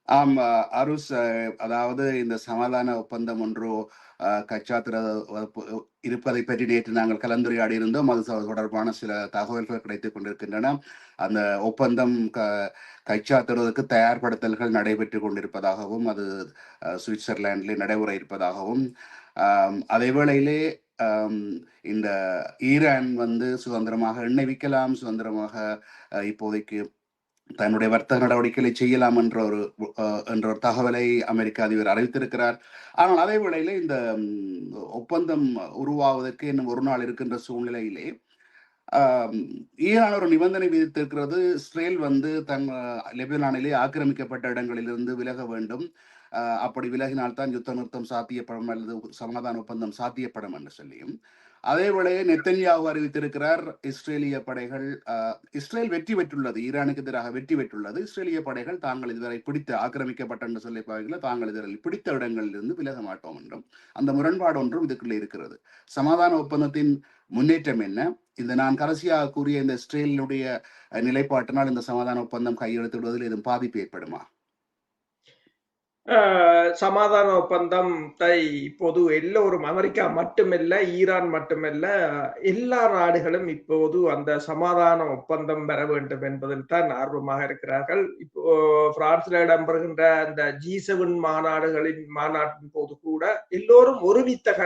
ஆம் அருஸ் அதாவது இந்த சமாதான ஒப்பந்தம் ஒன்று கைச்சாத்திட இருப்பதை பற்றி நேற்று நாங்கள் கலந்துரையாடி இருந்தோம். அது தொடர்பான சில தகவல்கள் கிடைத்துக் கொண்டிருக்கின்றன. அந்த ஒப்பந்தம் கைச்சாத்திடுவதற்கு தயார்படுத்தல்கள் நடைபெற்றுக் கொண்டிருப்பதாகவும், அது சுவிட்சர்லாந்திலே நடைபெற இருப்பதாகவும், அதே வேளையிலே இந்த ஈரான் வந்து சுதந்திரமாக எண்ணெய் விற்கலாம், சுதந்திரமாக இப்போதைக்கு தன்னுடைய வர்த்தக நடவடிக்கைகளை செய்யலாம் என்ற ஒரு தகவலை அமெரிக்க அதிபர் அறிவித்திருக்கிறார். ஆனால் அதே வேளையிலே இந்த ஒப்பந்தம் உருவாவதற்கு இன்னும் ஒரு நாள் இருக்கின்ற சூழ்நிலையிலே ஆம், ஈரான் ஒரு நிபந்தனை விதித்திருக்கிறது. இஸ்ரேல் வந்து லெபனானிலே ஆக்கிரமிக்கப்பட்ட இடங்களிலிருந்து விலக வேண்டும். அப்படி விலகினால்தான் யுத்த நிறுத்தம் சாத்தியப்படும் அல்லது சமாதான ஒப்பந்தம் சாத்தியப்படும் என்று சொல்லியும், அதே வேளையே நெத்தன்யாகு அறிவித்திருக்கிறார், இஸ்ரேலிய படைகள் இஸ்ரேல் வெற்றி பெற்றுள்ளது, ஈரானுக்கு எதிராக வெற்றி பெற்றுள்ளது. இஸ்ரேலிய படைகள் தாங்கள் இதுவரை ஆக்கிரமிக்கப்பட்ட என்று சொல்லி பாருங்கள, தாங்கள் இதுவரை பிடித்த இடங்களிலிருந்து விலக மாட்டோம் என்றும் அந்த முரண்பாடு ஒன்றும் இதுக்குள்ளே இருக்கிறது. சமாதான ஒப்பந்தத்தின் முன்னேற்றம் என்ன? இந்த நான் கடைசியாக கூறிய இந்த இஸ்ரேலினுடைய நிலைப்பாட்டினால் இந்த சமாதான ஒப்பந்தம் கையெழுத்திடுவதில் எதுவும் பாதிப்பு ஏற்படுமா? சமாதான ஒப்பந்தத்தை இப்போது எல்லோரும், அமெரிக்கா மட்டுமல்ல, ஈரான் மட்டுமல்ல, எல்லா நாடுகளும் இப்போது அந்த சமாதான ஒப்பந்தம் பெற வேண்டும் என்பதில் தான் ஆர்வமாக இருக்கிறார்கள். இப்போ பிரான்ஸ்ல இடம்பெறுகின்ற அந்த G7 மாநாட்டின் போது கூட எல்லோரும் ஒருமித்த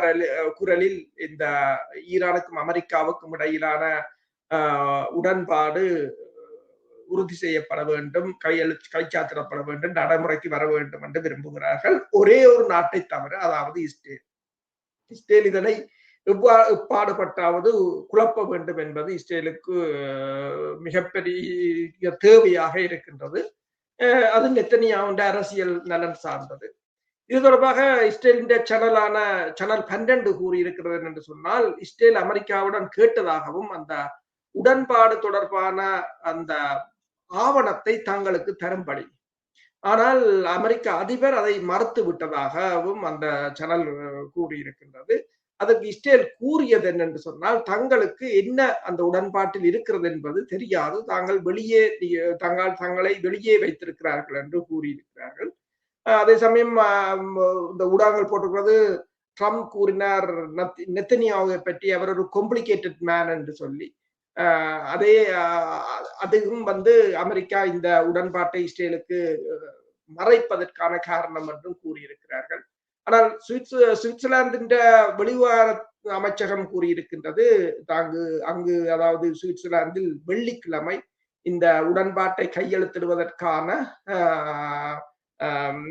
குரலில் இந்த ஈரானுக்கும் அமெரிக்காவுக்கும் இடையிலான உடன்பாடு உறுதி செய்யப்பட வேண்டும், கைச்சாத்திடப்பட வேண்டும், நடைமுறைக்கு வர வேண்டும் என்று விரும்புகிறார்கள். ஒரே ஒரு நாட்டை தவிர, அதாவது இஸ்ரேல். இஸ்ரேல் இதனை எப்பாடுபட்டாவது குழப்ப வேண்டும் என்பது இஸ்ரேலுக்கு மிகப்பெரிய தேவையாக இருக்கின்றது. அது நெத்தனியாவுடைய அரசியல் நலன் சார்ந்தது. இது தொடர்பாக இஸ்ரேலின் சேனல் 12 கூறியிருக்கிறது என்று சொன்னால், இஸ்ரேல் அமெரிக்காவுடன் கேட்டதாகவும் அந்த உடன்பாடு தொடர்பான அந்த ஆவணத்தை தங்களுக்கு தரும்படி, ஆனால் அமெரிக்க அதிபர் அதை மறுத்து விட்டதாகவும் அந்த சேனல் கூறியிருக்கின்றது. அதற்கு இஸ்ரேல் கூறியது என்னென்று சொன்னால், தங்களுக்கு என்ன அந்த உடன்பாட்டில் இருக்கிறது என்பது தெரியாது, தங்களை வெளியே வைத்திருக்கிறார்கள் என்று கூறியிருக்கிறார்கள். அதே சமயம் இந்த ஊடகங்கள் போட்டிருக்கிறது, ட்ரம்ப் கூறினார் நெத்தனியாவை பற்றி அவர் ஒரு காம்ப்ளிகேட்டட் மேன் என்று சொல்லி. அதே அதுவும் அமெரிக்கா இந்த உடன்பாட்டை இஸ்ரேலுக்கு மறைப்பதற்கான காரணம் என்றும் கூறியிருக்கிறார்கள். ஆனால் சுவிட்சர்லாந்தின் வெளிவார அமைச்சகம் கூறியிருக்கின்றது, அங்கு அதாவது சுவிட்சர்லாந்தில் வெள்ளிக்கிழமை இந்த உடன்பாட்டை கையெழுத்திடுவதற்கான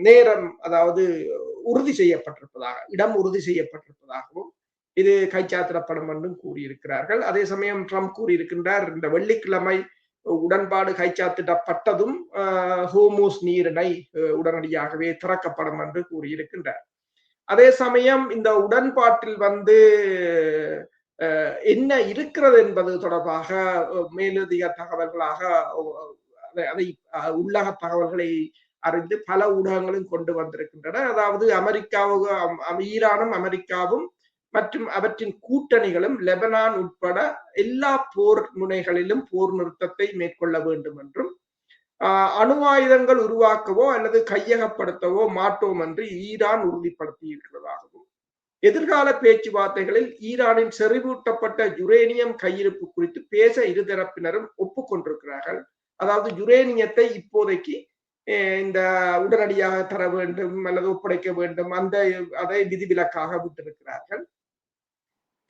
நேரம், அதாவது உறுதி செய்யப்பட்டிருப்பதாக, இடம் உறுதி செய்யப்பட்டிருப்பதாகவும் இது கைச்சாத்திடப்படும் என்றும் கூறியிருக்கிறார்கள். அதே சமயம் ட்ரம்ப் கூறியிருக்கின்றார், இந்த வெள்ளிக்கிழமை உடன்பாடு கைச்சாத்திடப்பட்டதும் ஹோமூஸ் நீரிணை உடனடியாகவே திறக்கப்படும் என்று கூறியிருக்கின்றார். அதே சமயம் இந்த உடன்பாட்டில் என்ன இருக்கிறது என்பது தொடர்பாக மேலதிக தகவல்களாக அதை உள்ளக தகவல்களை அறிந்து பல ஊடகங்களும் கொண்டு வந்திருக்கின்றன. அதாவது ஈரானும் அமெரிக்காவும் மற்றும் அவற்றின் கூட்டணிகளும் லெபனான் உட்பட எல்லா போர் முனைகளிலும் போர் நிறுத்தத்தை மேற்கொள்ள வேண்டும் என்றும், அணு ஆயுதங்கள் உருவாக்கவோ அல்லது கையகப்படுத்தவோ மாட்டோம் என்று ஈரான் உறுதிப்படுத்தி இருக்கிறதாகவும், எதிர்கால பேச்சுவார்த்தைகளில் ஈரானின் செறிவூட்டப்பட்ட யுரேனியம் கையிருப்பு குறித்து பேச இருதரப்பினரும் ஒப்புக்கொண்டிருக்கிறார்கள். அதாவது யுரேனியத்தை இப்போதைக்கு இந்த உடனடியாக தர வேண்டும் அல்லது ஒப்படைக்க வேண்டும், அதை விதிவிலக்காக விட்டிருக்கிறார்கள்.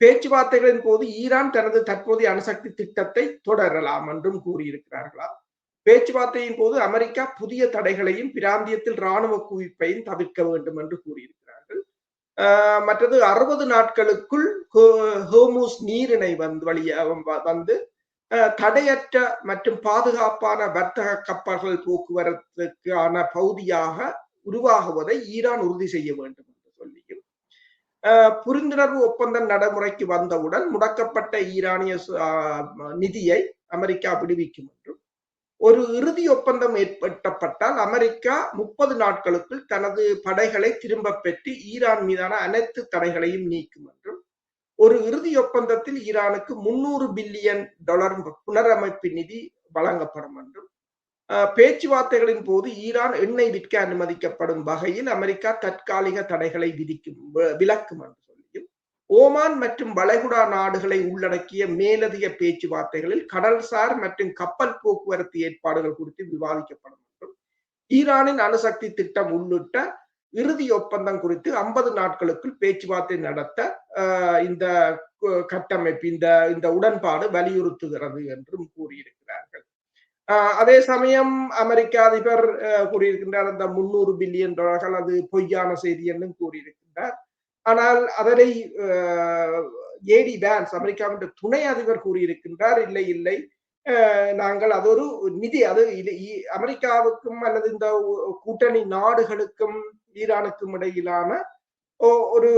பேச்சுவார்த்தைகளின் போது ஈரான் தனது தற்போதைய அணுசக்தி திட்டத்தை தொடரலாம் என்றும் கூறியிருக்கிறார்களா. பேச்சுவார்த்தையின் போது அமெரிக்கா புதிய தடைகளையும் பிராந்தியத்தில் இராணுவ குவிப்பையும் தவிர்க்க வேண்டும் என்று கூறியிருக்கிறார்கள். மற்றது 60 நாட்களுக்குள் ஹோர்முஸ் நீரிணை வந்து தடையற்ற மற்றும் பாதுகாப்பான வர்த்தக கப்பல்கள் போக்குவரத்துக்கான பகுதியாக உருவாகுவதை ஈரான் உறுதி செய்ய வேண்டும் என்று சொல்லியும், புரிந்துணர்வு ஒப்பந்தம் நடைமுறைக்கு வந்தவுடன் முடக்கப்பட்ட ஈரானிய நிதியை அமெரிக்கா விடுவிக்கும் என்றும், ஒரு இறுதி ஒப்பந்தம் ஏற்பட்டப்பட்டால் அமெரிக்கா 30 நாட்களுக்குள் தனது படைகளை திரும்ப பெற்று ஈரான் மீதான அனைத்து தடைகளையும் நீக்கும் என்றும், ஒரு இறுதி ஒப்பந்தத்தில் ஈரானுக்கு $300 பில்லியன் புனரமைப்பு நிதி வழங்கப்படும் என்றும், பேச்சுவார்த்தைகளின் போது ஈரான் எண்ணெய் விற்க அனுமதிக்கப்படும் வகையில் அமெரிக்கா தற்காலிக தடைகளை விலக்கும் என்று சொல்லியும், ஓமான் மற்றும் வளைகுடா நாடுகளை உள்ளடக்கிய மேலதிக பேச்சுவார்த்தைகளில் கடல்சார் மற்றும் கப்பல் போக்குவரத்து ஏற்பாடுகள் குறித்து விவாதிக்கப்படும் என்றும், ஈரானின் அணுசக்தி திட்டம் உள்ளிட்ட இறுதி ஒப்பந்தம் குறித்து 50 நாட்களுக்குள் பேச்சுவார்த்தை நடத்த இந்த கட்டமைப்பு இந்த உடன்பாடு வலியுறுத்துகிறது என்றும் கூறியிருக்கிறார்கள். அதே சமயம் அமெரிக்க அதிபர் கூறியிருக்கின்றார், அந்த 300 பில்லியன் டாலர்கள் அது பொய்யான செய்தி என்றும் கூறியிருக்கின்றார். ஆனால் அதனை ஏடி வான்ஸ், அமெரிக்காவின் துணை அதிபர் கூறியிருக்கின்றார், இல்லை இல்லை, நாங்கள் அது ஒரு நிதி, அது அமெரிக்காவுக்கும் அல்லது இந்த கூட்டணி நாடுகளுக்கும் ஈரானுக்கும் இடையிலான ஒரு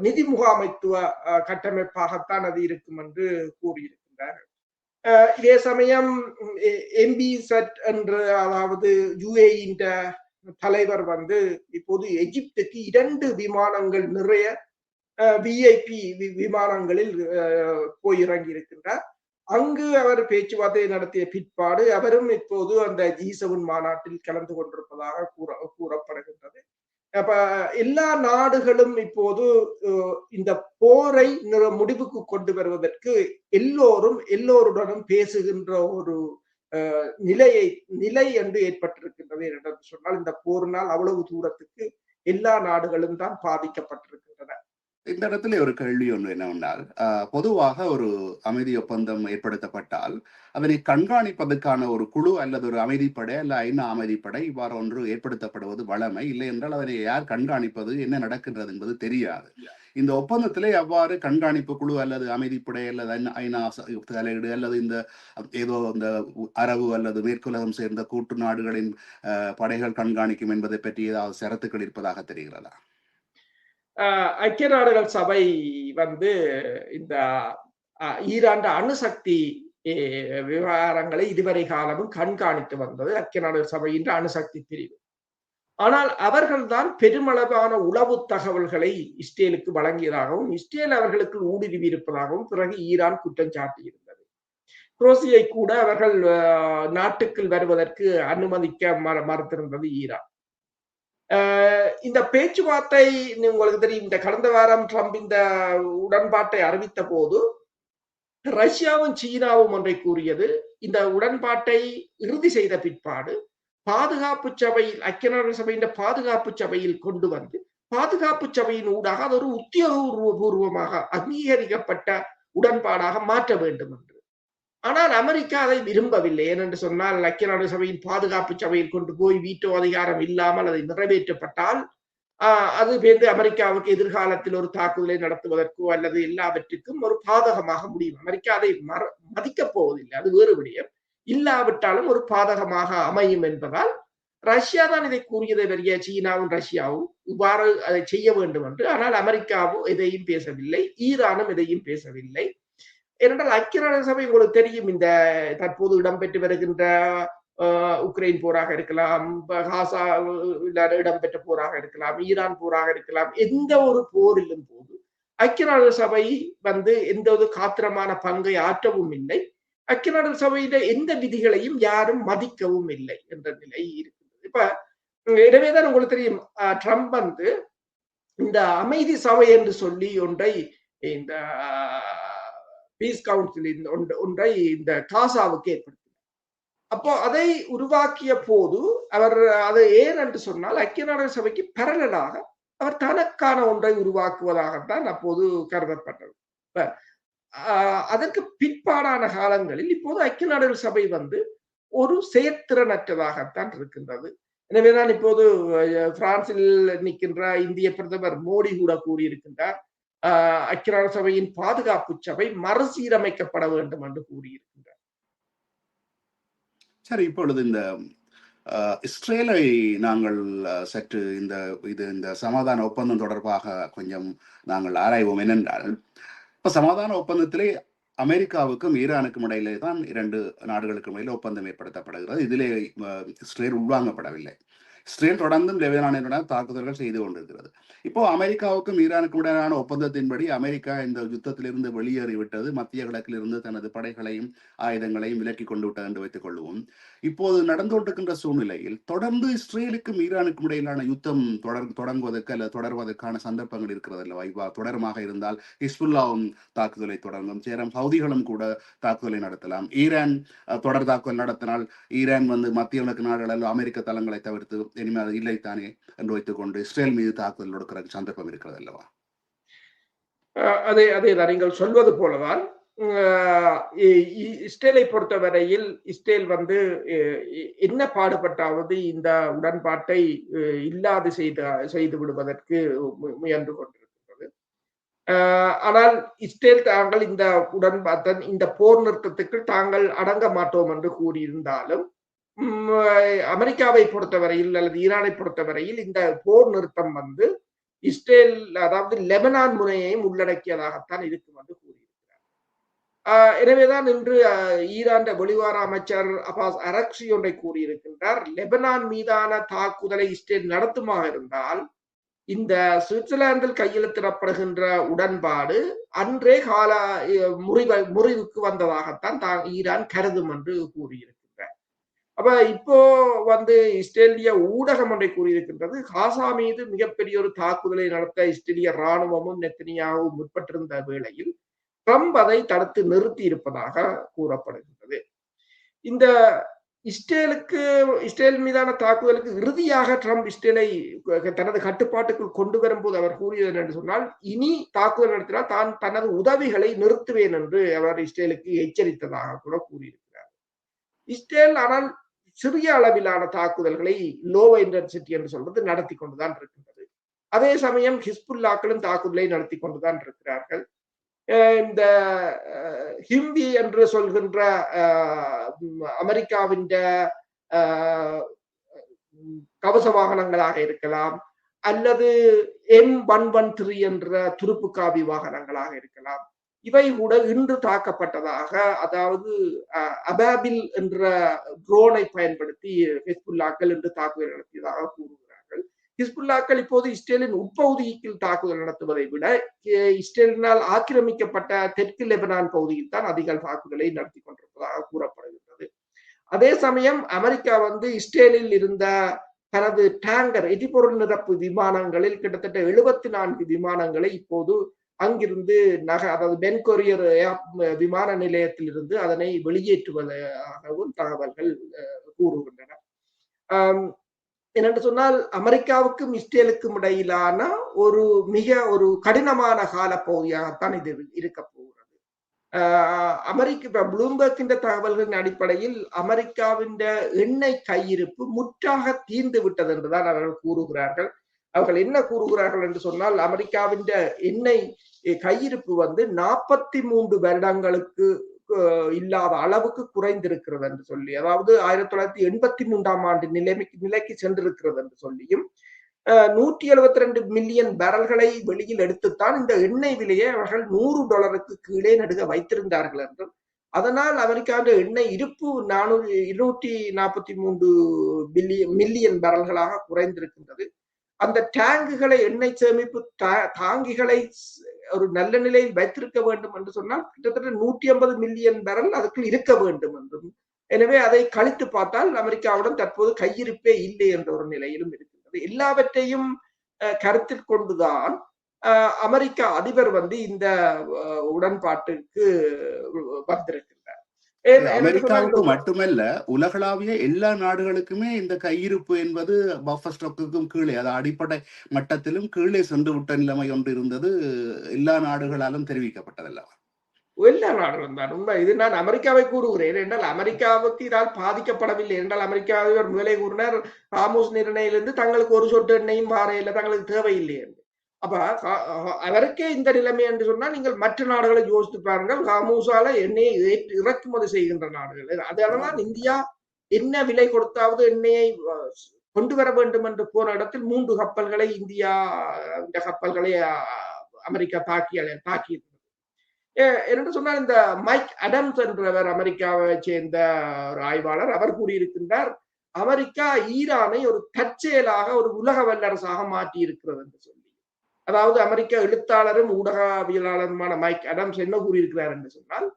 நிதி முகாமைத்துவ கட்டமைப்பாகத்தான் அது இருக்கும் என்று கூறியிருக்கின்றார்கள். இதே சமயம் எம்பிசட் என்று, அதாவது யுஏஇ தலைவர் இப்போது எகிப்துக்கு 2 விமானங்கள் நிறைய விஐபி விமானங்களில் போய் இறங்கி இருக்கின்றார். அங்கு அவர் பேச்சுவார்த்தை நடத்திய பிற்பாடு அவரும் இப்போது அந்த G7 மாநாட்டில் கலந்து கொண்டிருப்பதாக கூறப்படுகின்றது. அப்ப எல்லா நாடுகளும் இப்போது இந்த போரை முடிவுக்கு கொண்டு வருவதற்கு எல்லோருடனும் பேசுகின்ற ஒரு நிலை என்று ஏற்பட்டிருக்கின்றது என்று சொன்னால், இந்த போரினால் அவ்வளவு தூரத்துக்கு எல்லா நாடுகளும் தான் பாதிக்கப்பட்டிருக்கின்றன. இந்த இடத்துல ஒரு கேள்வி ஒன்று என்னவென்றால், பொதுவாக ஒரு அமைதி ஒப்பந்தம் ஏற்படுத்தப்பட்டால் அதனை கண்காணிப்பதற்கான ஒரு குழு அல்லது ஒரு அமைதிப்படை அல்ல ஐநா அமைதிப்படை இவ்வாறு ஒன்று ஏற்படுத்தப்படுவது வழமை. இல்லை என்றால் அதனை யார் கண்காணிப்பது, என்ன நடக்கின்றது என்பது தெரியாது. இந்த ஒப்பந்தத்திலே அவ்வாறு கண்காணிப்பு குழு அல்லது அமைதிப்படை அல்லது ஐநா தலையீடு அல்லது இந்த ஏதோ இந்த அரபு அல்லது மேற்குலகம் சேர்ந்த கூட்டு நாடுகளின் படைகள் கண்காணிக்கும் என்பதை பற்றி ஏதாவது ஷரத்துக்கள் இருப்பதாக தெரிகிறதா? ஐக்கிய நாடுகள் சபை இந்த ஈரான் அணுசக்தி விவகாரங்களை இதுவரை காலமும் கண்காணித்து வந்தது ஐக்கிய நாடுகள் சபையின் அணுசக்தி பிரிவு. ஆனால் அவர்கள்தான் பெருமளவான உளவு தகவல்களை இஸ்ரேலுக்கு வழங்கியதாகவும் இஸ்ரேல் அவர்களுக்கு ஊடுருவி இருப்பதாகவும் பிறகு ஈரான் குற்றம் சாட்டியிருந்தது. குரோசியை கூட அவர்கள் நாட்டுக்குள் வருவதற்கு அனுமதிக்க மறுத்திருந்தது ஈரான். இந்த பேச்சுவார்த்தை உங்களுக்கு தெரியும், இந்த கடந்த வாரம் ட்ரம்ப் இந்த உடன்பாட்டை அறிவித்த போது ரஷ்யாவும் சீனாவும் ஒன்றை கூறியது, இந்த உடன்பாட்டை இறுதி செய்த பிற்பாடு பாதுகாப்பு சபையில், ஐக்கிய நாடுகள் சபையின் பாதுகாப்பு சபையில் கொண்டு வந்து பாதுகாப்பு சபையின் ஊடாக அது ஒரு உத்தியோகபூர்வமாக அங்கீகரிக்கப்பட்ட உடன்பாடாக மாற்ற வேண்டும் என்று. ஆனால் அமெரிக்கா அதை விரும்பவில்லை. ஏனென்று சொன்னால், ஐக்கிய நாடுகள் சபையின் பாதுகாப்பு சபையில் கொண்டு போய் வீட்டோ அதிகாரம் இல்லாமல் அதை நிறைவேற்றப்பட்டால் அது அமெரிக்காவுக்கு எதிர்காலத்தில் ஒரு தாக்குதலை நடத்துவதற்கோ அல்லது எல்லாவற்றுக்கும் ஒரு பாதகமாக முடியும். அமெரிக்கா அதை மதிக்கப் போவதில்லை, அது வேறு விடயம். இல்லாவிட்டாலும் ஒரு பாதகமாக அமையும் என்பதால் ரஷ்யா தான் இதை கூறியதை வரிய சீனாவும் ரஷ்யாவும் இவ்வாறு அதை செய்ய வேண்டும் என்று. ஆனால் அமெரிக்காவும் எதையும் பேசவில்லை, ஈரானும் எதையும் பேசவில்லை. ஏனென்றால் ஐக்கிய நாடுகள் சபை உங்களுக்கு தெரியும், இந்த தற்போது இடம்பெற்று வருகின்ற உக்ரைன் போராக இருக்கலாம், காசா இடம்பெற்ற போராக இருக்கலாம், ஈரான் போராக இருக்கலாம், எந்த ஒரு போரிலும் போது ஐக்கிய நாடுகள் சபை எந்த ஒரு காத்திரமான பங்கை ஆற்றவும் இல்லை. ஐக்கிய நாடுகள் சபையில எந்த விதிகளையும் யாரும் மதிக்கவும் இல்லை என்ற நிலை இருக்குது. இப்ப எனவேதான் உங்களுக்கு தெரியும், ட்ரம்ப் இந்த அமைதி சபை என்று சொல்லி ஒன்றை, இந்த பீஸ் கவுன்சில் ஒன்றை இந்த காசாவுக்கு ஏற்படுத்தினார். அப்போ அதை உருவாக்கிய போது அவர் அதை ஏன் என்று சொன்னால், ஐக்கிய நாடுகள் சபைக்கு பரலலாக அவர் தனக்கான ஒன்றை உருவாக்குவதாகத்தான் அப்போது கருதப்பட்டது. அதற்கு பிற்பாடான காலங்களில் இப்போது ஐக்கிய நாடுகள் சபை ஒரு செயற்திறனற்றதாகத்தான் இருக்கின்றது. எனவேதான் இப்போது பிரான்சில் நிற்கின்ற இந்திய பிரதமர் மோடி கூட கூறியிருக்கின்றார், ஐக்கிய நாடுகள் சபையின் பாதுகாப்பு சபை மறுசீரமைக்கப்பட வேண்டும் என்று கூறியிருக்கின்றார். சரி, இப்பொழுது இந்த இஸ்ரேலை நாங்கள் சற்று இந்த சமாதான ஒப்பந்தம் தொடர்பாக கொஞ்சம் நாங்கள் ஆராய்வோம். என்னென்றால், இப்ப சமாதான ஒப்பந்தத்திலே அமெரிக்காவுக்கும் ஈரானுக்கும் இடையிலே தான் 2 நாடுகளுக்கும் இடையில ஒப்பந்தம் ஏற்படுத்தப்படுகிறது. இதிலே இஸ்ரேல் உள்வாங்கப்படவில்லை. இஸ்ரேல் தொடர்ந்தும் லெபனானுடன் தாக்குதல்கள் செய்து கொண்டிருக்கிறது. இப்போ அமெரிக்காவுக்கும் ஈரானுக்கும் இடையிலான ஒப்பந்தத்தின்படி அமெரிக்கா இந்த யுத்தத்திலிருந்து வெளியேறிவிட்டது. மத்திய கிழக்கிலிருந்து தனது படைகளையும் ஆயுதங்களையும் விலக்கி கொண்டு விட்டது என்று வைத்துக் கொள்வோம். இப்போது நடந்து கொண்டிருக்கின்ற சூழ்நிலையில் தொடர்ந்து இஸ்ரேலுக்கும் ஈரானுக்கும் இடையிலான யுத்தம் தொடங்குவதற்கு அல்லது தொடர்வதற்கான சந்தர்ப்பங்கள் இருக்கிறது அல்லவா? தொடருமாக இருந்தால் ஹிஸ்புல்லாவும் தாக்குதலை தொடங்கும், சேரம் சவுதிகளும் கூட தாக்குதலை நடத்தலாம். ஈரான் தொடர் தாக்குதல் நடத்தினால் ஈரான் மத்திய கிழக்கு நாடுகளில் அமெரிக்க தளங்களை தவிர்த்து இனிமேல் இல்லைத்தானே என்று வைத்துக் கொண்டு இஸ்ரேல் மீது தாக்குதல் கொடுக்கிற சந்தர்ப்பம் இருக்கிறது அல்லவா? அதே நீங்கள் சொல்வது போலதான் இஸ்ரேலை பொறுத்தவரையில் இஸ்ரேல் என்ன பாடுபட்டாவது இந்த உடன்பாட்டை இல்லாது செய்து விடுவதற்கு முயன்று கொண்டிருக்கிறது. ஆனால் இஸ்ரேல் தாங்கள் இந்த போர் நிறுத்தத்துக்கு தாங்கள் அடங்க மாட்டோம் என்று கூறியிருந்தாலும் அமெரிக்காவை பொறுத்தவரையில் அல்லது ஈரானை பொறுத்தவரையில் இந்த போர் நிறுத்தம் இஸ்ரேல் அதாவது லெபனான் முனையையும் உள்ளடக்கியதாகத்தான் இருக்கும் என்று கூறியிருக்கிறார். எனவேதான் இன்று ஈரான் வெளிவார அமைச்சர் அப்பாஸ் அரக்சி ஒன்றை கூறியிருக்கின்றார். லெபனான் மீதான தாக்குதலை இஸ்ரேல் நடத்துமாக இருந்தால் இந்த சுவிட்சர்லாந்தில் கையெழுத்திடப்படுகின்ற உடன்பாடு அன்றே கால முறிவுக்கு வந்ததாகத்தான் ஈரான் கருதும் என்று கூறியிருக்கிறார். அப்ப இப்போ இஸ்ரேலிய ஊடகம் ஒன்றை கூறியிருக்கின்றது, காசா மீது மிகப்பெரிய ஒரு தாக்குதலை நடத்த இஸ்ரேலிய இராணுவமும் நெத்தனியாகவும் முற்பட்டிருந்த வேளையில் ட்ரம்ப் அதை தடுத்து நிறுத்தி இருப்பதாக கூறப்படுகின்றது. இந்த இஸ்ரேல் மீதான தாக்குதலுக்கு இறுதியாக ட்ரம்ப் இஸ்ரேலை தனது கட்டுப்பாட்டுக்குள் கொண்டு வரும்போது அவர் கூறியது என்று சொன்னால், இனி தாக்குதல் நடத்தினால் தான் தனது உதவிகளை நிறுத்துவேன் என்று அவர் இஸ்ரேலுக்கு எச்சரித்ததாக கூட கூறியிருக்கிறார். இஸ்ரேல் ஆனால் சிறிய அளவிலான தாக்குதல்களை லோ இன்டென்சிட்டி என்று சொல்வது நடத்தி கொண்டுதான் இருக்கின்றது. அதே சமயம் ஹிஸ்புல்லாக்களும் தாக்குதலை நடத்தி கொண்டுதான் இருக்கிறார்கள். இந்த ஹிம்பி என்று சொல்கின்ற அமெரிக்காவின் கவச வாகனங்களாக இருக்கலாம், அல்லது M113 என்ற துருப்பு காவி வாகனங்களாக இருக்கலாம். இவை கூட இன்று தாக்கப்பட்டதாக, அதாவது அபாபில் என்ற ட்ரோனை பயன்படுத்தி ஹிஸ்புல்லாக்கள் இன்று தாக்குதல் நடத்தியதாக கூறுகிறார்கள். ஹிஸ்புல்லாக்கள் இப்போது இஸ்ரேலின் உட்பகுதியில் தாக்குதல் நடத்துவதை விட இஸ்ரேலினால் ஆக்கிரமிக்கப்பட்ட தெற்கு லெபனான் பகுதியில் தான் அதிக தாக்குதலை நடத்தி கொண்டிருப்பதாக கூறப்படுகின்றது. அதே சமயம் அமெரிக்கா இஸ்ரேலில் இருந்த தனது டேங்கர் எரிபொருள் நிரப்பு விமானங்களில் கிட்டத்தட்ட 74 விமானங்களை இப்போது அங்கிருந்து அதாவது பென் கொரியர் விமான நிலையத்தில் இருந்து அதனை வெளியேற்றுவதாகவும் தகவல்கள் கூறுகின்றன. என்னென்று சொன்னால், அமெரிக்காவுக்கும் இஸ்ரேலுக்கும் இடையிலான ஒரு கடினமான கால பகுதியாகத்தான் இது இருக்க போகிறது. அமெரிக்க ப்ளூம்பர்கின் தகவல்களின் அடிப்படையில் அமெரிக்காவின் எண்ணெய் கையிருப்பு முற்றாக தீர்ந்து விட்டது என்றுதான் அவர்கள் கூறுகிறார்கள். அவர்கள் என்ன கூறுகிறார்கள் என்று சொன்னால், அமெரிக்காவின் எண்ணெய் கையிருப்பு 43 வருடங்களுக்கு இல்லாத அளவுக்கு குறைந்திருக்கிறது என்று சொல்லி, அதாவது 1983ஆம் ஆண்டு நிலைக்கு சென்றிருக்கிறது என்று சொல்லியும், 172 மில்லியன் பேரல்களை வெளியில் எடுத்துத்தான் இந்த எண்ணெய் விலையை அவர்கள் $100 கீழே நடுக வைத்திருந்தார்கள் என்றும், அதனால் அமெரிக்காவின் எண்ணெய் இருப்பு 243 மில்லியன் பேரல்களாக குறைந்திருக்கின்றது. அந்த டேங்குகளை, எண்ணெய் சேமிப்பு தாங்கிகளை ஒரு நல்ல நிலையில் வைத்திருக்க வேண்டும் என்று சொன்னால் கிட்டத்தட்ட 150 மில்லியன் பேரல் அதுக்குள் இருக்க வேண்டும் என்றும், எனவே அதை கழித்து பார்த்தால் அமெரிக்காவுடன் தற்போது கையிருப்பே இல்லை என்ற ஒரு நிலையிலும் இருக்கின்றது. எல்லாவற்றையும் கருத்தில் கொண்டுதான் அமெரிக்க அதிபர் இந்த உடன்பாட்டுக்கு வந்திருக்கிறார். அமெரிக்காவுக்கு மட்டுமல்ல, உலகளாவிய எல்லா நாடுகளுக்குமே இந்த கையிருப்பு என்பது பஃபர் ஸ்டாக்குக்கும் கீழே, அது அடிப்படை மட்டத்திலும் கீழே சென்று விட்ட நிலைமை ஒன்று இருந்தது. எல்லா நாடுகளாலும் தெரிவிக்கப்பட்டதல்லவா? எல்லா நாடுகளும் தான் உண்மை. இது நான் அமெரிக்காவை கூறுகிறேன் என்றால் அமெரிக்காவுக்கு இதால் பாதிக்கப்படவில்லை என்றால், அமெரிக்காவின் முதலே கூறினார், ஹார்முஸ் நீரிணையிலிருந்து தங்களுக்கு ஒரு சொட்டு எண்ணெயும் பாறையில் தங்களுக்கு தேவையில்லை என்று. அப்ப அவருக்கே இந்த நிலைமை என்று சொன்னால், நீங்கள் மற்ற நாடுகளை யோசித்து பாருங்கள். ஹார்முஸால எண்ணெயை இறக்குமதி செய்கின்ற நாடுகள், அதனால்தான் இந்தியா என்ன விலை கொடுத்தாவது எண்ணெயை கொண்டு வர வேண்டும் என்று போன இடத்தில் 3 கப்பல்களை இந்த கப்பல்களை அமெரிக்கா தாக்கியிருந்தது. என்று சொன்னால், இந்த மைக் அடம்ஸ் என்றவர் அமெரிக்காவை சேர்ந்த ஒரு ஆய்வாளர், அவர் கூறியிருக்கின்றார், அமெரிக்கா ஈரானை ஒரு தற்செயலாக ஒரு உலக வல்லரசாக மாற்றி இருக்கிறது என்று சொல்லி, அதாவது அமெரிக்க எழுத்தாளரும் ஊடகவியலாளருமான மைக் அடம்ஸ் என்ன கூறியிருக்கிறார் என்று சொன்னால்,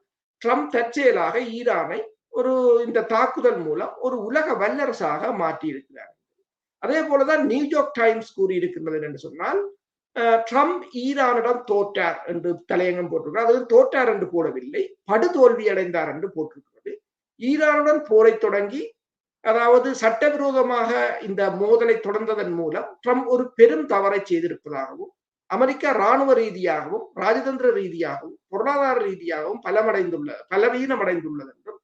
ட்ரம்ப் தற்செயலாக ஈரானை ஒரு இந்த தாக்குதல் மூலம் ஒரு உலக வல்லரசாக மாற்றி இருக்கிறார். அதே போலதான் நியூயார்க் டைம்ஸ் கூறியிருக்கின்றது என்று சொன்னால், ட்ரம்ப் ஈரானிடம் தோற்றார் என்று தலையங்கம் போட்டிருக்கிறார். அது தோற்றார் என்று போடவில்லை, படுதோல்வி அடைந்தார் என்று போட்டிருக்கிறது. ஈரானுடன் போரை தொடங்கி, அதாவது சட்டவிரோதமாக இந்த மோதலை தொடர்ந்ததன் மூலம் ட்ரம்ப் ஒரு பெரும் தவறை செய்திருப்பதாகவும், அமெரிக்கா இராணுவ ரீதியாகவும் ராஜதந்திர ரீதியாகவும் பொருளாதார ரீதியாகவும் பலவீனமடைந்துள்ளது என்றும்,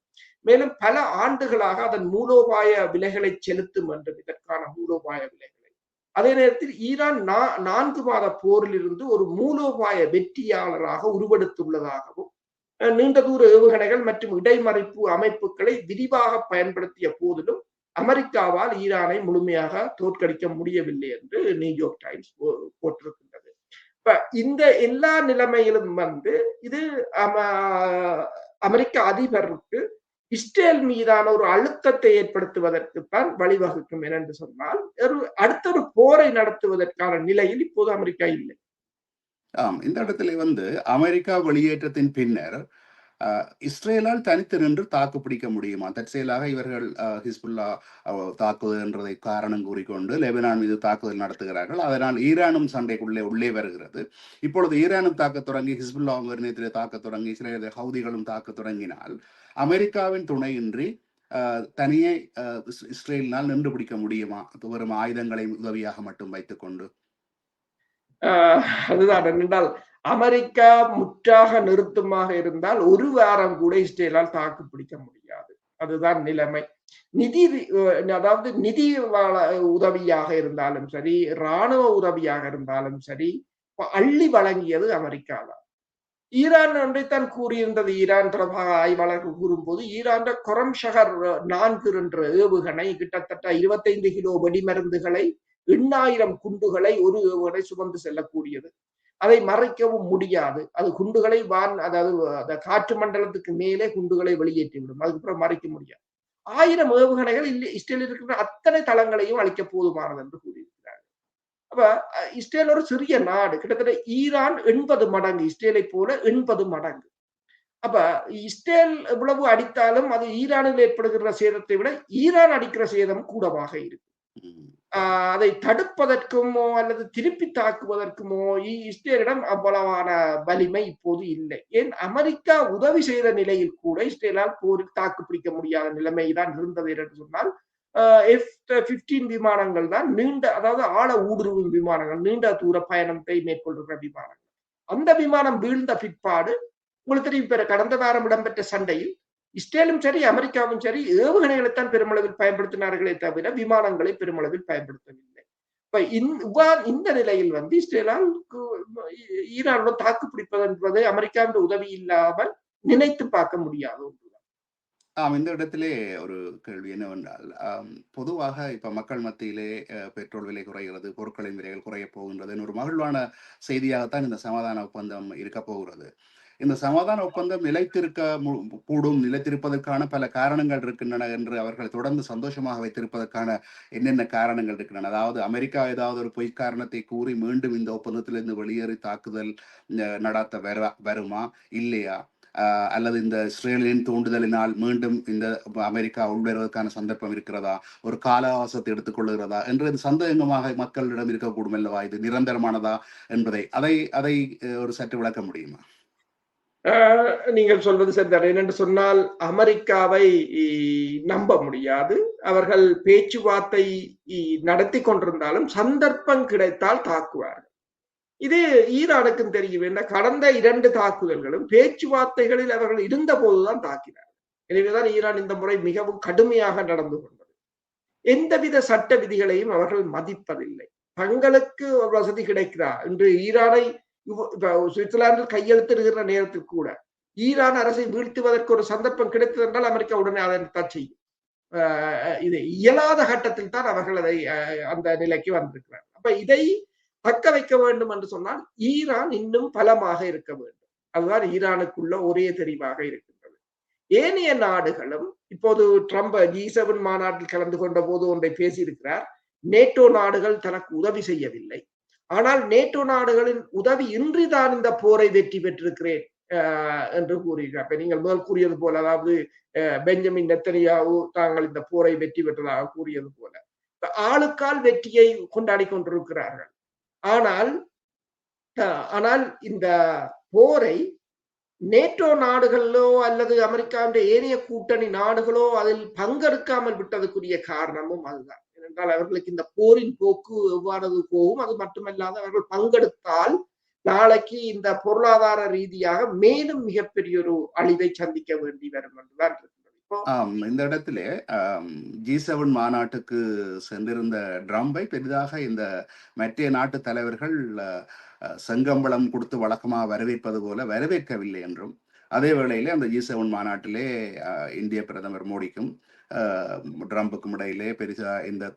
மேலும் பல ஆண்டுகளாக அதன் மூலோபாய விலைகளை செலுத்தும் என்றும், இதற்கான மூலோபாய விலைகளை, அதே நேரத்தில் ஈரான் 4 மாத போரில் இருந்து ஒரு மூலோபாய வெற்றியாளராக உருவெடுத்துள்ளதாகவும், நீண்ட தூர ஏவுகணைகள் மற்றும் இடைமறிப்பு அமைப்புகளை விரிவாக பயன்படுத்திய போதிலும் அமெரிக்காவால் ஈரானை முழுமையாக தோற்கடிக்க முடியவில்லை என்று நியூயார்க் டைம்ஸ் போட்டிருக்கின்றது. இப்ப இந்த எல்லா நிலைமையிலும் இது அமெரிக்க அதிபருக்கு இஸ்ரேல் மீதான ஒரு அழுத்தத்தை ஏற்படுத்துவதற்குத்தான் வழிவகுக்கும் என்று சொன்னால், அடுத்த ஒரு போரை நடத்துவதற்கான நிலையில் இப்போது அமெரிக்கா இல்லை. இந்த இடத்துல அமெரிக்கா வெளியேற்றத்தின் பின்னர் இஸ்ரேலால் தனித்து நின்று தாக்கு பிடிக்க முடியுமா? தற்செயலாக இவர்கள் ஹிஸ்புல்லா தாக்குதல் என்றதை காரணம் கூறிக்கொண்டு லெபனான் மீது தாக்குதல் நடத்துகிறார்கள். அதனால் ஈரானும் சண்டைக்குள்ளே உள்ளே வருகிறது. இப்பொழுது ஈரானும் தாக்க தொடங்கி, ஹிஸ்புல்லாவும் நேரத்திலே தாக்க தொடங்கி, இஸ்ரேல் ஹவுதிகளும் தாக்க தொடங்கினால் அமெரிக்காவின் துணையின்றி தனியே இஸ்ரேலினால் நின்று பிடிக்க முடியுமா? வெறும் ஆயுதங்களை உதவியாக மட்டும் வைத்துக் கொண்டு. அதுதான் என்றால், அமெரிக்கா முற்றாக நிறுத்தமாக இருந்தால் ஒரு வாரம் கூட இஸ்ரேலால் தாக்கு பிடிக்க முடியாது. அதுதான் நிலைமை. அதாவது நிதி உதவியாக இருந்தாலும் சரி, இராணுவ உதவியாக இருந்தாலும் சரி, அள்ளி வழங்கியது அமெரிக்கா தான். ஈரான் ஒன்றைத்தான் கூறியிருந்தது. ஈரான் தொடர்பாக ஆய்வாளர்கள் கூறும்போது, ஈரான் கொரம் ஷஹர் 4 என்ற ஏவுகணை கிட்டத்தட்ட 25 கிலோ வெடிமருந்துகளை, 8,000 குண்டுகளை ஒரு ஏவுகணை சுமந்து செல்லக்கூடியது. அதை மறைக்கவும் முடியாது. அது குண்டுகளை அதாவது காற்று மண்டலத்துக்கு மேலே குண்டுகளை வெளியேற்றிவிடும். அதுக்கப்புறம் மறைக்க முடியாது. 1000 ஏவுகணைகள் இஸ்ரேலில் இருக்கிற அத்தனை தளங்களையும் அழிக்க போதுமானது என்று கூறியிருக்கிறார்கள். அப்ப இஸ்ரேல் ஒரு சிறிய நாடு, கிட்டத்தட்ட ஈரான் 80 மடங்கு, இஸ்ரேலை போல 80 மடங்கு. அப்ப இஸ்ரேல் எவ்வளவு அடித்தாலும் அது ஈரானில் ஏற்படுகிற சேதத்தை விட ஈரான் அடிக்கிற சேதம் கூடவாக இருக்கு. அதை தடுப்பதற்குமோ அல்லது திருப்பி தாக்குவதற்குமோ இஸ்ரேலிடம் அவ்வளவான வலிமை இப்போது இல்லை. ஏன், அமெரிக்கா உதவி செய்த நிலையில் கூட இஸ்ரேலால் போரில் தாக்கு பிடிக்க முடியாத நிலைமைதான் இருந்தது என்று சொன்னால், F-15 விமானங்கள் தான் நீண்ட, அதாவது ஆழ ஊடுருவும் விமானங்கள், நீண்ட தூர பயணத்தை மேற்கொள்கிற விமானங்கள். அந்த விமானம் வீழ்ந்த பிற்பாடு உங்களுக்கு தெரியும், கடந்த வாரம் இடம்பெற்ற சண்டையில் இஸ்ரேலும் சரி அமெரிக்காவும் சரி ஏவுகணைகளைத்தான் பெருமளவில் பயன்படுத்தினார்களே தவிர விமானங்களை பெருமளவில் பயன்படுத்தவில்லை. இப்ப இந்த நிலையில் இஸ்ரேலால் ஈரானுடன் தாக்கு பிடிப்பது என்பது அமெரிக்காவின் உதவி இல்லாமல் நினைத்து பார்க்க முடியாது ஒன்றுதான். இந்த இடத்திலே ஒரு கேள்வி என்னவென்றால், பொதுவாக இப்ப மக்கள் மத்தியிலே பெட்ரோல் விலை குறைகிறது, பொருட்களின் விலைகள் குறைய போகின்றது, ஒரு மகிழ்வான செய்தியாகத்தான் இந்த சமாதான ஒப்பந்தம் இருக்க போகிறது. இந்த சமாதான ஒப்பந்தம் நிலைத்திருப்பதற்கான பல காரணங்கள் இருக்கின்றன என்று அவர்கள் தொடர்ந்து சந்தோஷமாக வைத்திருப்பதற்கான என்னென்ன காரணங்கள் இருக்கின்றன? அதாவது அமெரிக்கா ஏதாவது ஒரு பொய் காரணத்தை கூறி மீண்டும் இந்த ஒப்பந்தத்திலிருந்து வெளியேறி தாக்குதல் நடத்த வருமா இல்லையா? அல்லது இந்த இஸ்ரேலின் தூண்டுதலினால் மீண்டும் இந்த அமெரிக்கா உள்வருவதற்கான சந்தர்ப்பம் இருக்கிறதா? ஒரு கால அவகாசத்தை எடுத்துக்கொள்கிறதா என்று சந்தேகமாக மக்களிடம் இருக்கக்கூடும் அல்லவா? இது நிரந்தரமானதா என்பதை அதை ஒரு சற்று விளக்க முடியுமா? நீங்கள் சொல்வது சரிதான். என்னென்று சொன்னால், அமெரிக்காவை நம்ப முடியாது. அவர்கள் பேச்சுவார்த்தை நடத்தி கொண்டிருந்தாலும் சந்தர்ப்பம் கிடைத்தால் தாக்குவார்கள். இது ஈரானுக்கும் தெரிய வேண்டும். கடந்த 2 தாக்குதல்களும் பேச்சுவார்த்தைகளில் அவர்கள் இருந்த போதுதான் தாக்கினார்கள். எனவேதான் ஈரான் இந்த முறை மிகவும் கடுமையாக நடந்து கொண்டது. எந்தவித சட்ட விதிகளையும் அவர்கள் மதிப்பதில்லை. தங்களுக்கு வசதி கிடைக்கிறார் என்று ஈரானை சுவிட்சர்லாந்தில் கையெழுத்திடுகிற நேரத்தில் கூட ஈரான் அரசை வீழ்த்துவதற்கு ஒரு சந்தர்ப்பம் கிடைத்தது என்றால் அமெரிக்கா உடனே அதை செய்யும். இது இயலாத கட்டத்தில் தான் அவர்கள் அதை அந்த நிலைக்கு வந்திருக்கிறார். அப்ப இதை தக்க வைக்க வேண்டும் என்று சொன்னால் ஈரான் இன்னும் பலமாக இருக்க வேண்டும். அதுதான் ஈரானுக்குள்ள ஒரே தெரிவாக இருக்கின்றது. ஏனைய நாடுகளும் இப்போது ட்ரம்ப் G7 மாநாட்டில் கலந்து கொண்ட போது ஒன்றை பேசியிருக்கிறார். நேட்டோ நாடுகள் தனக்கு உதவி செய்யவில்லை, ஆனால் நேட்டோ நாடுகளின் உதவி இன்றி தான் இந்த போரை வெற்றி பெற்றிருக்கிறேன் என்று கூறுகிறார். இப்ப நீங்கள் முதல் கூறியது போல, அதாவது பெஞ்சமின் நெத்தனியாவு தாங்கள் இந்த போரை வெற்றி பெற்றதாக கூறியது போல ஆளுக்கால் வெற்றியை கொண்டாடி கொண்டிருக்கிறார்கள். ஆனால் ஆனால் இந்த போரை நேட்டோ நாடுகளோ அல்லது அமெரிக்காவுடைய ஏனைய கூட்டணி நாடுகளோ அதில் பங்கெடுக்காமல் விட்டதுக்குரிய காரணமும் அதுதான். ஏனென்றால் அவர்களுக்கு இந்த போரின் போக்கு எவ்வாறு போகும், அது மட்டுமல்லாது அவர்கள் பங்கெடுத்தால் நாளைக்கு இந்த பொருளாதார ரீதியாக மேலும் மிகப்பெரிய ஒரு அழிவை சந்திக்க வேண்டி வரும் என்றுதான் இருக்கிறது. இந்த இடத்துல G7 மாநாட்டுக்கு சென்றிருந்த ட்ரம்பை பெரிதாக இந்த மற்ற நாட்டு தலைவர்கள் செங்கம்பளம் கொடுத்து வழக்கமாக வரவேற்பது போல வரவேற்கவில்லை என்றும், அதே வேளையிலே அந்த G7 மாநாட்டிலே இந்திய பிரதமர் மோடிக்கும் ட்ரம்புக்கும் இடையிலே பெரிசா இந்த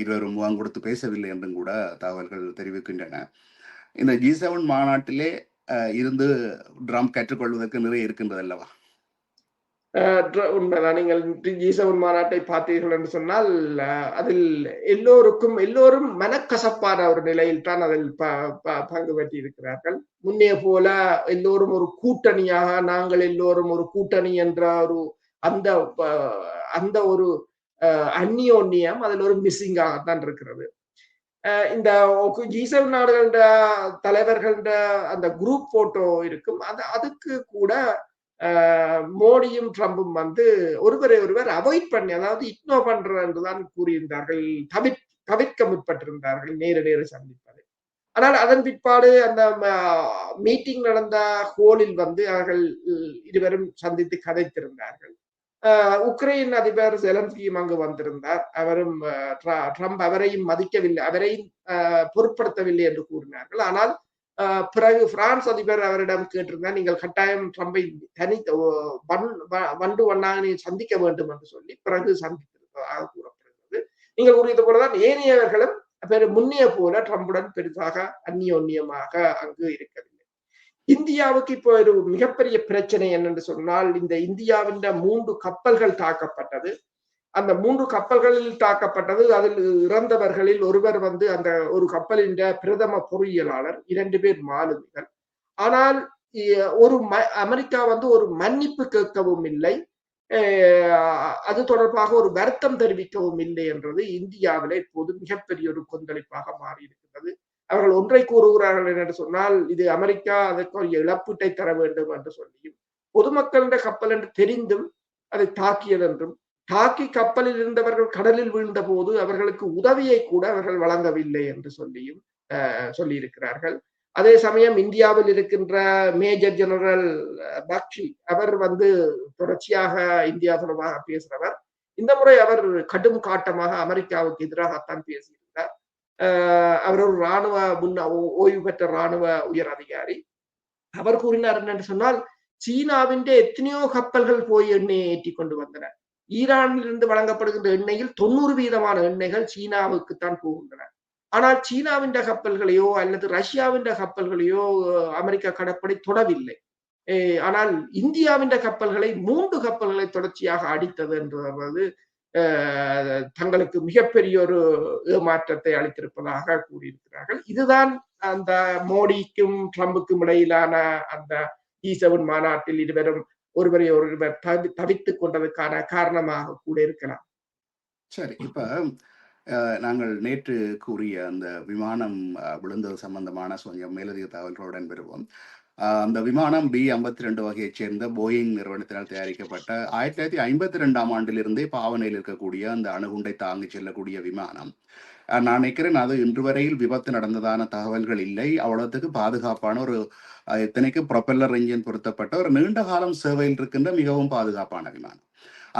இருவரும் முகம் கொடுத்து பேசவில்லை என்றும் கூட தகவல்கள் தெரிவிக்கின்றன. இந்த G7 மாநாட்டிலே இருந்து ட்ரம்ப் கற்றுக்கொள்வதற்கு நிறைய இருக்கின்றது அல்லவா? உண்மைதான். நீங்கள் G7 மாநாட்டை பார்த்தீர்கள் என்று சொன்னால் அதில் எல்லோரும் மனக்கசப்பான ஒரு நிலையில் தான் அதில் பங்கு பெற்றி இருக்கிறார்கள். முன்னே போல எல்லோரும் ஒரு கூட்டணியாக, நாங்கள் எல்லோரும் ஒரு கூட்டணி என்ற ஒரு அந்த ஒரு அந்நியோன்யம் அதில் ஒரு மிஸ்ஸிங்காகத்தான் இருக்கிறது. இந்த G7 நாடுகள தலைவர்கள அந்த குரூப் போட்டோ இருக்கும். அதுக்கு கூட மோடியும் ட்ரம்பும் வந்து ஒருவரை ஒருவர் அவாய்ட் பண்ணி, அதாவது இக்னோர் பண்ற என்றுதான் கூறியிருந்தார்கள், தவிர்க்க முற்பட்டிருந்தார்கள் நேர சந்திப்பது. ஆனால் அதன் பிற்பாடு அந்த மீட்டிங் நடந்த ஹோலில் வந்து அவர்கள் இருவரும் சந்தித்து கதைத்திருந்தார்கள். உக்ரைன் அதிபர் ஜெலன்ஸ்கியும் அங்கு வந்திருந்தார். அவரும் ட்ரம்ப் அவரையும் மதிக்கவில்லை, அவரையும் பொருட்படுத்தவில்லை என்று கூறினார்கள். ஆனால் பிறகு பிரான்ஸ் அதிபர் அவரிடம் கேட்டிருந்தார், நீங்கள் கட்டாயம் ட்ரம்பை வண்டு வண்ணாக நீ சந்திக்க வேண்டும் என்று சொல்லி பிறகு சந்தித்திருப்பதாக கூறப்படுகிறது. நீங்கள் கூறியது போலதான் ஏனையவர்களும் முன்னைய போல ட்ரம்புடன் பெரிதாக அந்நியோன்யமாக அங்கு இருக்கவில்லை. இந்தியாவுக்கு இப்போ ஒரு மிகப்பெரிய பிரச்சனை என்னென்று சொன்னால், இந்த இந்தியாவின் 3 கப்பல்கள் தாக்கப்பட்டது. அந்த 3 கப்பல்களில் தாக்கப்பட்டது. அதில் இறந்தவர்களில் ஒருவர் வந்து அந்த ஒரு கப்பலின் பிரதம பொறியியலாளர், 2 பேர் மாலுமிகள். ஆனால் அமெரிக்கா வந்து ஒரு மன்னிப்பு கேட்கவும் இல்லை, அது தொடர்பாக ஒரு வருத்தம் தெரிவிக்கவும் இல்லை என்றது இந்தியாவிலே இப்போது மிகப்பெரிய ஒரு கொந்தளிப்பாக மாறி இருக்கிறது. அவர்கள் ஒன்றை கூறுகிறார்கள் என்று சொன்னால், இது அமெரிக்கா அதற்கு ஒரு இழப்பீட்டை தர வேண்டும் என்று சொல்லியும், பொதுமக்களின் கப்பல் என்று தெரிந்தும் அதை தாக்கியது என்றும், தாக்கி கப்பலில் இருந்தவர்கள் கடலில் வீழ்ந்த போது அவர்களுக்கு உதவியை கூட அவர்கள் வழங்கவில்லை என்று சொல்லியும் சொல்லியிருக்கிறார்கள். அதே சமயம் இந்தியாவில் இருக்கின்ற மேஜர் ஜெனரல் பக்ஷி, அவர் வந்து தொடர்ச்சியாக இந்தியா தொடர்பாக பேசுறவர். இந்த முறை அவர் கடும் காட்டமாக அமெரிக்காவுக்கு எதிராகத்தான் பேசியிருந்தார். அவர் ஒரு ஓய்வு பெற்ற ராணுவ உயர் அதிகாரி. அவர் கூறினார் என்னென்று சொன்னால், சீனாவின் எத்தனையோ கப்பல்கள் போய் எண்ணெயை ஏற்றி கொண்டு வந்தன. ஈரானில் இருந்து வழங்கப்படுகின்ற எண்ணெயில் 90% எண்ணெய்கள் சீனாவுக்குத்தான் போகின்றன. ஆனால் சீனாவின் கப்பல்களையோ அல்லது ரஷ்யாவின் கப்பல்களையோ அமெரிக்கா கடற்படை தொடவில்லை. ஆனால் இந்தியாவின் கப்பல்களை 3 கப்பல்களை தொடர்ச்சியாக அடித்தது என்றது தங்களுக்கு மிகப்பெரிய ஒரு ஏமாற்றத்தை அளித்திருப்பதாக கூறியிருக்கிறார்கள். இதுதான் அந்த மோடிக்கும் ட்ரம்புக்கும் இடையிலான அந்த G7 மாநாட்டில் இருவரும் ஒருவரை ஒருவர் தவித்துக் கொண்டதற்கான காரணமாக கூட இருக்கலாம். சரி, இப்ப நாங்கள் நேற்று கூறிய அந்த விமானம் விழுந்தது சம்பந்தமான கொஞ்சம் மேலதிக தகவல்களுடன் பெறுவோம். அந்த விமானம் B-52 வகையைச் சேர்ந்த போயிங் நிறுவனத்தினால் தயாரிக்கப்பட்ட 1952ஆம் ஆண்டிலிருந்தே பாவனையில் இருக்கக்கூடிய அந்த அணுகுண்டை தாங்கி செல்லக்கூடிய விமானம். நான் நினைக்கிறேன் அது இன்று வரையில் விபத்து நடந்ததான தகவல்கள் இல்லை. அவ்வளவுக்கு பாதுகாப்பான ஒரு இத்தனைக்கு ப்ரொப்பல்லர் என்ஜின் பொருத்தப்பட்ட ஒரு நீண்ட காலம் சேவையில் இருக்கின்ற மிகவும் பாதுகாப்பான விமானம்.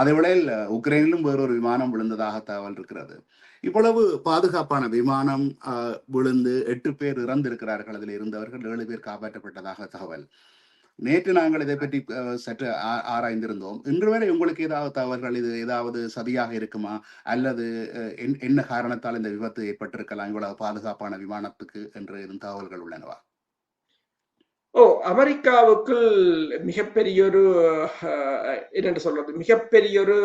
அதே வேளையில் உக்ரைனிலும் வேறொரு விமானம் விழுந்ததாக தகவல் இருக்கிறது. இவ்வளவு பாதுகாப்பான விமானம் விழுந்து 8 பேர் இறந்திருக்கிறார்கள். அதில் இருந்தவர்கள் 7 பேர் காப்பாற்றப்பட்டதாக தகவல். நேற்று நாங்கள் இதை பற்றி சற்று ஆராய்ந்திருந்தோம். இன்று வரை உங்களுக்கு ஏதாவது தகவல்கள், இது ஏதாவது சதியாக இருக்குமா அல்லது என்ன காரணத்தால் இந்த விபத்து ஏற்பட்டிருக்கலாம் இவ்வளவு பாதுகாப்பான விமானத்துக்கு என்று எதுவும் தகவல்கள் உள்ளனவா? அமெரிக்காவுக்குள் மிகப்பெரியொரு என்னென்று சொல்றது, மிகப்பெரியொரு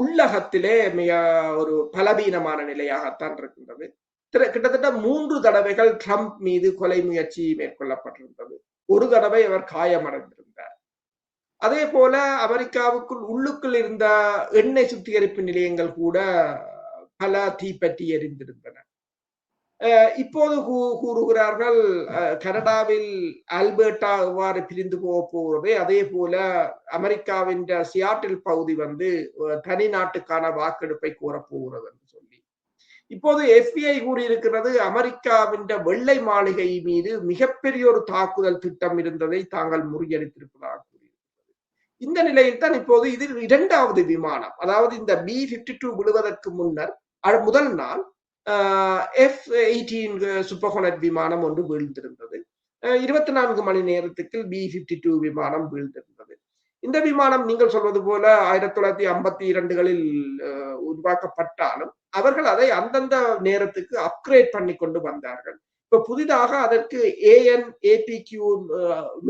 உள்ளகத்திலே மிக ஒரு பலவீனமான நிலையாகத்தான் இருக்கின்றது. கிட்டத்தட்ட 3 தடவைகள் ட்ரம்ப் மீது கொலை முயற்சி மேற்கொள்ளப்பட்டிருந்தது. ஒரு தடவை அவர் காயமடைந்திருந்தார். அதே போல அமெரிக்காவுக்குள் உள்ளுக்குள் இருந்த எண்ணெய் சுத்திகரிப்பு நிலையங்கள் கூட பல தீப்பற்றி எரிந்திருந்தன. இப்போது கூறுகிறார்கள் கனடாவில் ஆல்பர்டா எவ்வாறு பிரிந்து போகிறது, அதே போல அமெரிக்காவின் சியாட்டில் பகுதி தனி நாட்டுக்கான வாக்கெடுப்பை கோரப்போகிறது என்று சொல்லி. இப்போது FBI கூறியிருக்கிறது அமெரிக்காவின் வெள்ளை மாளிகை மீது மிகப்பெரிய ஒரு தாக்குதல் திட்டம் இருந்ததை தாங்கள் முறியடித்திருப்பதாக கூறியிருக்கிறது. இந்த நிலையில் தான் இப்போது இதில் 2வது விமானம், அதாவது இந்த B-52 விழுவதற்கு முன்னர் முதல் நாள் F-18 சூப்பர்ஹார்னட் விமானம் ஒன்று வீழ்ந்திருந்தது. 24 மணி நேரத்துக்கு B-52 விமானம் வீழ்ந்திருந்தது. இந்த விமானம் நீங்கள் சொல்வது போல 1952களில் உருவாக்கப்பட்டாலும் அவர்கள் அதை அந்தந்த நேரத்துக்கு அப்கிரேட் பண்ணி கொண்டு வந்தார்கள். இப்ப புதிதாக அதற்கு AN/APQ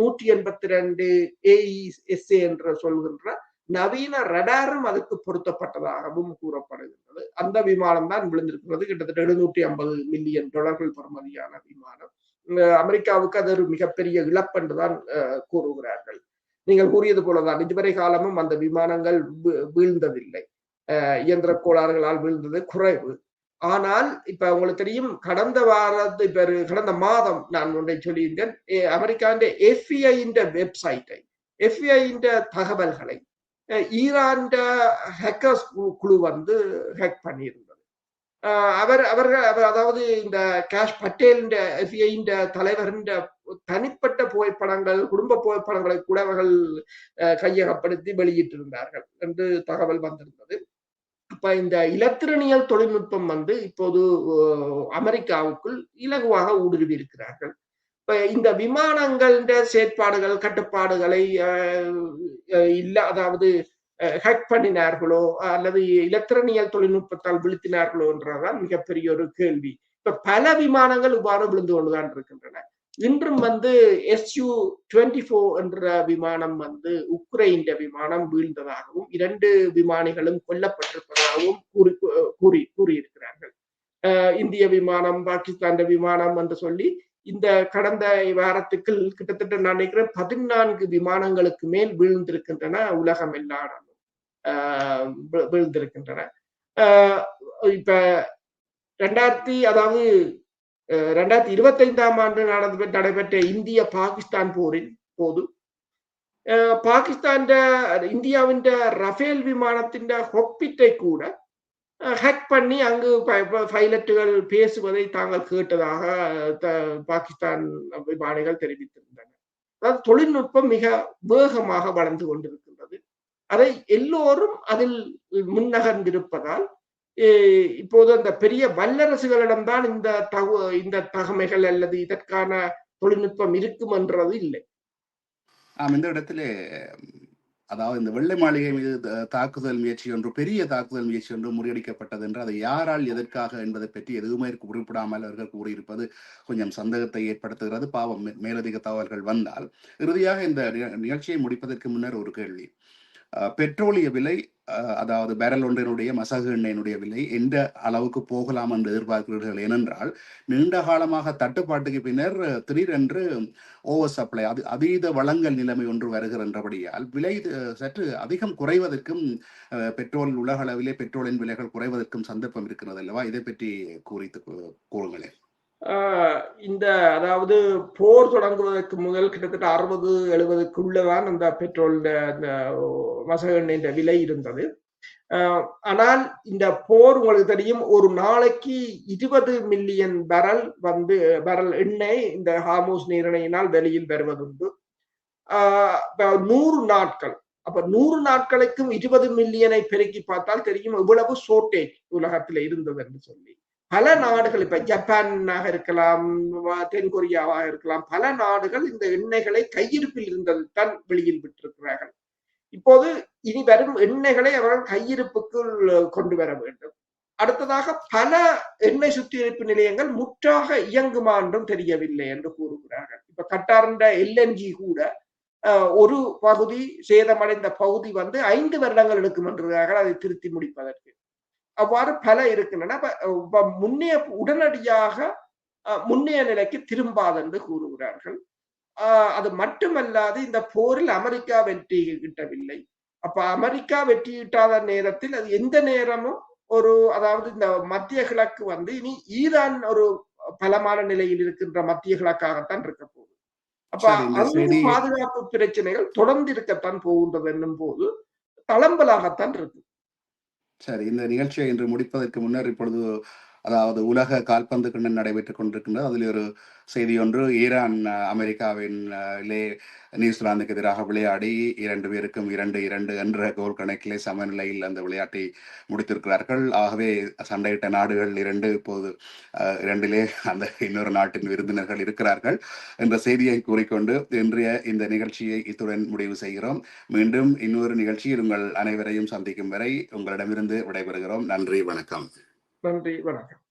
182 AESA என்று சொல்கின்ற நவீன ரடாரும் அதுக்கு பொருத்தப்பட்டதாகவும் கூறப்படுகின்றது. அந்த விமானம் தான் விழுந்திருக்கிறது. கிட்டத்தட்ட $750 மில்லியன் பெறுமதியான விமானம். அமெரிக்காவுக்கு அது ஒரு மிகப்பெரிய இழப்பு என்றுதான் கூறுகிறார்கள். நீங்கள் கூறியது போலதான் இதுவரை காலமும் அந்த விமானங்கள் வீழ்ந்ததில்லை. இயந்திர கோளாறுகளால் வீழ்ந்தது குறைவு. ஆனால் இப்ப உங்களுக்கு தெரியும், கடந்த மாதம் நான் ஒன்றை சொல்லியிருந்தேன், அமெரிக்காவின் FBI வெப்சைட்டை, FBI தகவல்களை ஈரான் ஹேக்கர்ஸ் குழு ஹேக் பண்ணியிருந்தது. அதாவது இந்த கேஷ் பட்டேல் FBI தலைவரின் தனிப்பட்ட புகைப்படங்கள், குடும்ப புகைப்படங்களை கூட அவர்கள் கையகப்படுத்தி வெளியிட்டிருந்தார்கள் என்று தகவல் வந்திருந்தது. அப்ப இந்த இலத்திரனியல் தொழில்நுட்பம் இப்போது அமெரிக்காவுக்குள் இலகுவாக ஊடுருவி இருக்கிறார்கள். இப்ப இந்த விமானங்கள் செயற்பாடுகள், கட்டுப்பாடுகளை அதாவது ஹேக் பண்ணினார்களோ அல்லது இலத்திரனியல் தொழில்நுட்பத்தால் வீழ்த்தினார்களோ என்றதான் மிகப்பெரிய ஒரு கேள்வி. இப்ப பல விமானங்கள் இவ்வாறு விழுந்து கொண்டுதான் இருக்கின்றன. இன்றும் Su-24 என்ற விமானம் உக்ரைன் விமானம் வீழ்ந்ததாகவும் 2 விமானிகளும் கொல்லப்பட்டிருப்பதாகவும் கூறியிருக்கிறார்கள். இந்திய விமானம், பாகிஸ்தான் விமானம் என்று சொல்லி இந்த கடந்த வாரத்துக்கு கிட்டத்தட்ட நான் நினைக்கிறேன் 14 விமானங்களுக்கு மேல் வீழ்ந்திருக்கின்றன. உலகம் எல்லாரும் வீழ்ந்திருக்கின்றன. இப்ப 2025ஆம் ஆண்டு நடைபெற்ற இந்திய பாகிஸ்தான் போரின் போது இந்தியாவின் ரஃபேல் விமானத்தின் ஹொக்பிட்டை கூட ஹேக் பண்ணி அங்கு பைலட்டுகள் பேசுவதை தாங்கள் கேட்டதாக பாகிஸ்தான் விமானிகள் தெரிவித்திருந்தனர். அதாவது தொழில்நுட்பம் மிக வேகமாக வளர்ந்து கொண்டிருக்கின்றது. அதை எல்லோரும் அதில் முன்னகர்ந்திருப்பதால் இப்போது அந்த பெரிய வல்லரசுகளிடம்தான் இந்த தகமைகள் அல்லது இதற்கான தொழில்நுட்பம் இருக்கும் என்றது இல்லை. இந்த இடத்திலே அதாவது இந்த வெள்ளை மாளிகை மீது தாக்குதல் முயற்சி ஒன்று, பெரிய தாக்குதல் முயற்சி ஒன்று முறியடிக்கப்பட்டது என்று அதை யாரால் எதற்காக என்பதை பற்றி எதுவுமே குறிப்பிடாமல் அவர்கள் கூறியிருப்பது கொஞ்சம் சந்தேகத்தை ஏற்படுத்துகிறது. பாவம், மேலதிக தகவல்கள் வந்தால். இறுதியாக இந்த நிகழ்ச்சியை முடிப்பதற்கு முன்னர் ஒரு கேள்வி. பெட்ரோலிய விலை, அதாவது பேரல் ஒன்றினுடைய மசகு எண்ணெயினுடைய விலை எந்த அளவுக்கு போகலாம் என்று எதிர்பார்க்கிறீர்கள்? ஏனென்றால் நீண்ட காலமாக தட்டுப்பாட்டுக்கு பின்னர் திடீரென்று ஓவர் சப்ளை, அதீத வளங்கள் நிலைமை ஒன்று வருகின்றபடியால் விலை சற்று அதிகம் குறைவதற்கும், பெட்ரோல் உலக அளவிலே பெட்ரோலின் விலைகள் குறைவதற்கும் சந்தர்ப்பம் இருக்கிறது அல்லவா? இதை பற்றி கூறுங்களேன். அதாவது போர் தொடங்குவதற்கு முதல் கிட்டத்தட்ட 60-70க்குள்ளதான் அந்த பெட்ரோல் மசகு எண்ணெய் விலை இருந்தது. ஆனால் இந்த போர் உங்களுக்கு தெரியும், ஒரு நாளைக்கு 20 மில்லியன் பேரல் எண்ணெய் இந்த ஹார்மூஸ் நீரிணையினால் வெளியில் வருவதுண்டு. 100 நாட்கள், அப்ப 100 நாட்களுக்கும் 20 மில்லியனை பெருக்கி பார்த்தால் தெரியும் எவ்வளவு ஷார்டேஜ் உலகத்தில் இருந்தது என்று சொல்லி. பல நாடுகள், இப்ப ஜப்பானாக இருக்கலாம், தென்கொரியாவாக இருக்கலாம், பல நாடுகள் இந்த எண்ணெய்களை கையிருப்பில் இருந்தது தான் வெளியில் விட்டிருக்கிறார்கள். இப்போது இனி வரும் எண்ணெய்களை அவர்கள் கையிருப்புக்குள் கொண்டு வர வேண்டும். அடுத்ததாக பல எண்ணெய் சுத்திகரிப்பு நிலையங்கள் முற்றாக இயங்குமா என்றும் தெரியவில்லை என்று கூறுகிறார்கள். இப்ப இப்ப கட்டார்ன்ற எல்என்ஜி கூட ஒரு பகுதி சேதமடைந்த பகுதி வந்து 5 வருடங்கள் எடுக்கும் என்றார்கள் அதை திருத்தி முடிப்பதற்கு. அவ்வாறு பல இருக்கின்றன. முன்னைய உடனடியாக முன்னைய நிலைக்கு திரும்பாது என்று கூறுகிறார்கள். அது மட்டுமல்லாது இந்த போரில் அமெரிக்கா வெற்றி கிட்டவில்லை. அப்ப அமெரிக்கா வெற்றி கிட்டாத நேரத்தில் அது எந்த நேரமும் அதாவது இந்த மத்திய கிழக்கு வந்து இனி ஈரான் ஒரு பலமான நிலையில் இருக்கின்ற மத்திய கிழக்காகத்தான் இருக்க போகுது. அப்ப அங்கு பாதுகாப்பு பிரச்சனைகள் தொடர்ந்து இருக்கத்தான் போகின்றது என்னும் போது தளம்பலாகத்தான் இருக்கு. சரி, இந்த நிகழ்ச்சியை இன்று முடிப்பதற்கு முன்னர் இப்பொழுது அதாவது உலக கால்பந்து கிண்ணம் நடைபெற்றுக் கொண்டிருக்கின்றது. அதில் ஒரு செய்தி ஒன்று, ஈரான் அமெரிக்காவின் நியூசிலாந்துக்கு எதிராக விளையாடி 2 பேருக்கும் 2-2 என்ற கோல் கணக்கிலே சமநிலையில் அந்த விளையாட்டை முடித்திருக்கிறார்கள். ஆகவே சண்டையிட்ட நாடுகள் 2 இப்போது 2லே அந்த இன்னொரு நாட்டின் விருந்தினர்கள் இருக்கிறார்கள் என்ற செய்தியை கூறிக்கொண்டு இன்றைய இந்த நிகழ்ச்சியை இத்துடன் முடிவு செய்கிறோம். மீண்டும் இன்னொரு நிகழ்ச்சியில் உங்கள் அனைவரையும் சந்திக்கும் வரை உங்களிடமிருந்து விடைபெறுகிறோம். நன்றி, வணக்கம். நன்றி, வணக்கம்.